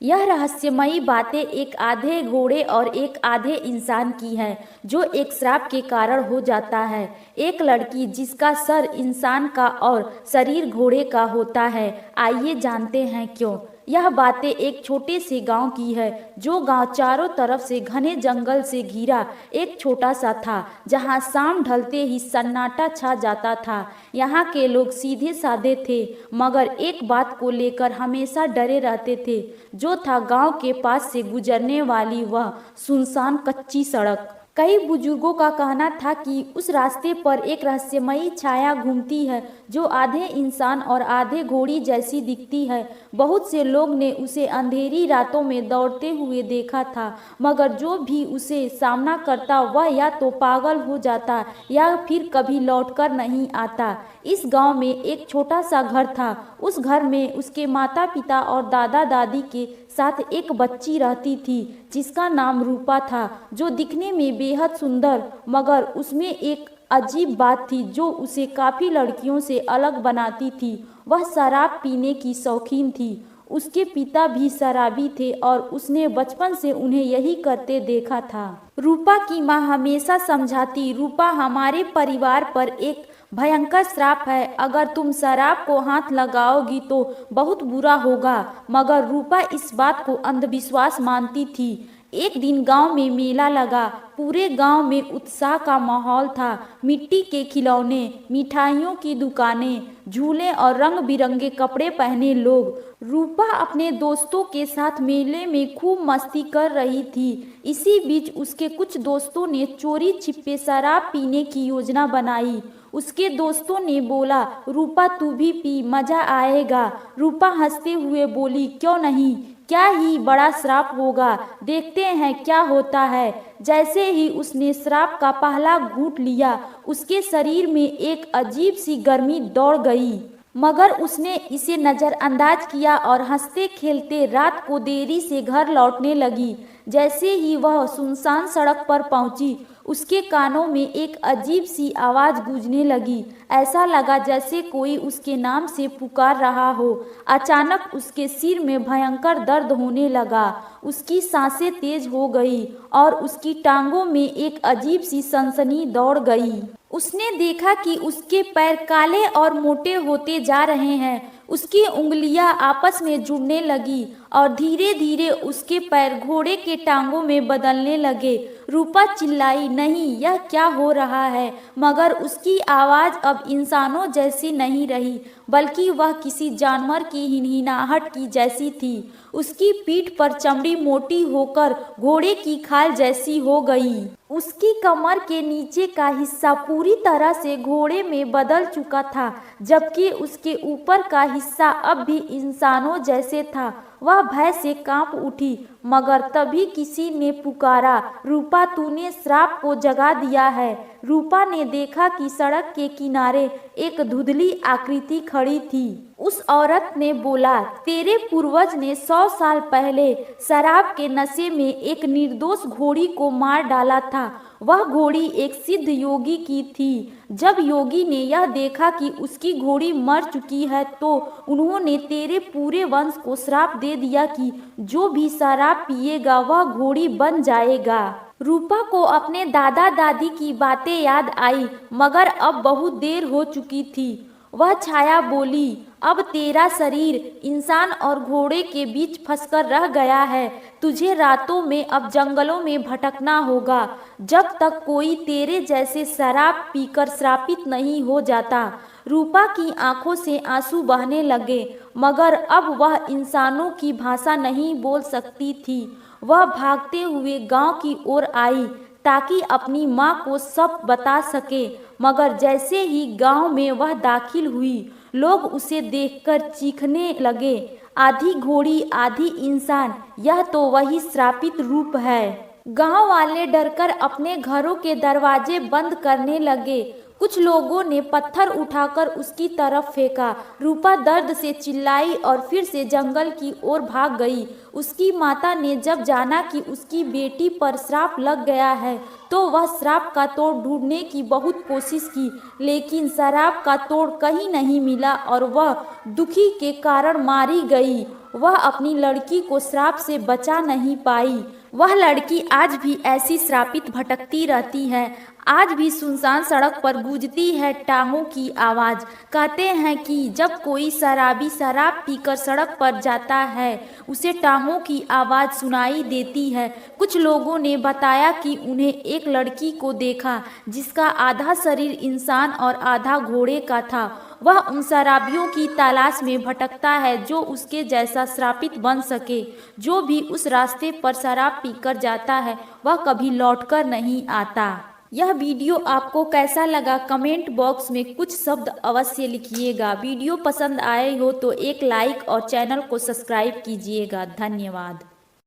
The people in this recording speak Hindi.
यह रहस्यमयी बातें एक आधे घोड़े और एक आधे इंसान की है, जो एक श्राप के कारण हो जाता है। एक लड़की जिसका सर इंसान का और शरीर घोड़े का होता है। आइए जानते हैं क्यों। यह बातें एक छोटे से गांव की है, जो गांव चारों तरफ से घने जंगल से घिरा एक छोटा सा था, जहां शाम ढलते ही सन्नाटा छा जाता था। यहाँ के लोग सीधे साधे थे, मगर एक बात को लेकर हमेशा डरे रहते थे, जो था गांव के पास से गुजरने वाली वह सुनसान कच्ची सड़क। कई बुजुर्गों का कहना था कि उस रास्ते पर एक रहस्यमयी छाया घूमती है, जो आधे इंसान और आधे घोड़ी जैसी दिखती है। बहुत से लोग ने उसे अंधेरी रातों में दौड़ते हुए देखा था, मगर जो भी उसे सामना करता वह या तो पागल हो जाता या फिर कभी लौटकर नहीं आता। इस गांव में एक छोटा सा घर था। उस घर में उसके माता पिता और दादा दादी के साथ एक बच्ची रहती थी, जिसका नाम रूपा था, जो दिखने में बेहद सुंदर, मगर उसमें एक अजीब बात थी जो उसे काफ़ी लड़कियों से अलग बनाती थी। वह शराब पीने की शौकीन थी। उसके पिता भी शराबी थे और उसने बचपन से उन्हें यही करते देखा था। रूपा की माँ हमेशा समझाती, रूपा, हमारे परिवार पर एक भयंकर श्राप है। अगर तुम शराब को हाथ लगाओगी तो बहुत बुरा होगा। मगर रूपा इस बात को अंधविश्वास मानती थी। एक दिन गांव में मेला लगा। पूरे गांव में उत्साह का माहौल था। मिट्टी के खिलौने, मिठाइयों की दुकानें, झूले और रंग बिरंगे कपड़े पहने लोग। रूपा अपने दोस्तों के साथ मेले में खूब मस्ती कर रही थी। इसी बीच उसके कुछ दोस्तों ने चोरी छिपे शराब पीने की योजना बनाई। उसके दोस्तों ने बोला, रूपा तू भी पी, मजा आएगा। रूपा हंसते हुए बोली, क्यों नहीं, क्या ही बड़ा श्राप होगा, देखते हैं क्या होता है। जैसे ही उसने श्राप का पहला घूंट लिया, उसके शरीर में एक अजीब सी गर्मी दौड़ गई, मगर उसने इसे नज़रअंदाज किया और हंसते खेलते रात को देरी से घर लौटने लगी। जैसे ही वह सुनसान सड़क पर पहुंची, उसके कानों में एक अजीब सी आवाज़ गूंजने लगी। ऐसा लगा जैसे कोई उसके नाम से पुकार रहा हो। अचानक उसके सिर में भयंकर दर्द होने लगा। उसकी सांसें तेज हो गई और उसकी टांगों में एक अजीब सी सनसनी दौड़ गई। उसने देखा कि उसके पैर काले और मोटे होते जा रहे हैं। उसकी उंगलियां आपस में जुड़ने लगी और धीरे धीरे उसके पैर घोड़े के टांगों में बदलने लगे। रूपा चिल्लाई, नहीं, यह क्या हो रहा है? मगर उसकी आवाज़ अब इंसानों जैसी नहीं रही, बल्कि वह किसी जानवर की हिनहिनाहट की जैसी थी। उसकी पीठ पर चमड़ी मोटी होकर घोड़े की खाल जैसी हो गई। उसकी कमर के नीचे का हिस्सा पूरी तरह से घोड़े में बदल चुका था, जबकि उसके ऊपर का हिस्सा अब भी इंसानों जैसे था। वह भय से कांप उठी, मगर तभी किसी ने पुकारा, रूपा तूने श्राप को जगा दिया है। रूपा ने देखा कि सड़क के किनारे एक धुंधली आकृति खड़ी थी। उस औरत ने बोला, तेरे पूर्वज ने 100 साल पहले शराब के नशे में एक निर्दोष घोड़ी को मार डाला था। वह घोड़ी एक सिद्ध योगी की थी। जब योगी ने यह देखा कि उसकी घोड़ी मर चुकी है, तो उन्होंने तेरे पूरे वंश को श्राप दे दिया कि जो भी शराब पिएगा वह घोड़ी बन जाएगा। रूपा को अपने दादा दादी की बातें याद आई, मगर अब बहुत देर हो चुकी थी। वह छाया बोली, अब तेरा शरीर इंसान और घोड़े के बीच फंसकर रह गया है। तुझे रातों में अब जंगलों में भटकना होगा, जब तक कोई तेरे जैसे शराब पीकर श्रापित नहीं हो जाता। रूपा की आंखों से आंसू बहने लगे, मगर अब वह इंसानों की भाषा नहीं बोल सकती थी। वह भागते हुए गांव की ओर आई ताकि अपनी माँ को सब बता सके, मगर जैसे ही गांव में वह दाखिल हुई, लोग उसे देखकर चीखने लगे, आधी घोड़ी आधी इंसान, यह तो वही श्रापित रूप है। गांव वाले डरकर अपने घरों के दरवाजे बंद करने लगे। कुछ लोगों ने पत्थर उठाकर उसकी तरफ फेंका। रूपा दर्द से चिल्लाई और फिर से जंगल की ओर भाग गई। उसकी माता ने जब जाना कि उसकी बेटी पर श्राप लग गया है, तो वह श्राप का तोड़ ढूंढने की बहुत कोशिश की, लेकिन शराब का तोड़ कहीं नहीं मिला और वह दुखी के कारण मारी गई। वह अपनी लड़की को श्राप से बचा नहीं पाई। वह लड़की आज भी ऐसी श्रापित भटकती रहती है। आज भी सुनसान सड़क पर गूंजती है टांगों की आवाज। कहते हैं कि जब कोई शराबी शराब पीकर सड़क पर जाता है उसे टांगों की आवाज सुनाई देती है। कुछ लोगों ने बताया कि उन्हें एक लड़की को देखा जिसका आधा शरीर इंसान और आधा घोड़े का था। वह उन शराबियों की तलाश में भटकता है जो उसके जैसा श्रापित बन सके। जो भी उस रास्ते पर शराब पीकर जाता है वह कभी लौटकर नहीं आता। यह वीडियो आपको कैसा लगा कमेंट बॉक्स में कुछ शब्द अवश्य लिखिएगा। वीडियो पसंद आए हो तो एक लाइक और चैनल को सब्सक्राइब कीजिएगा। धन्यवाद।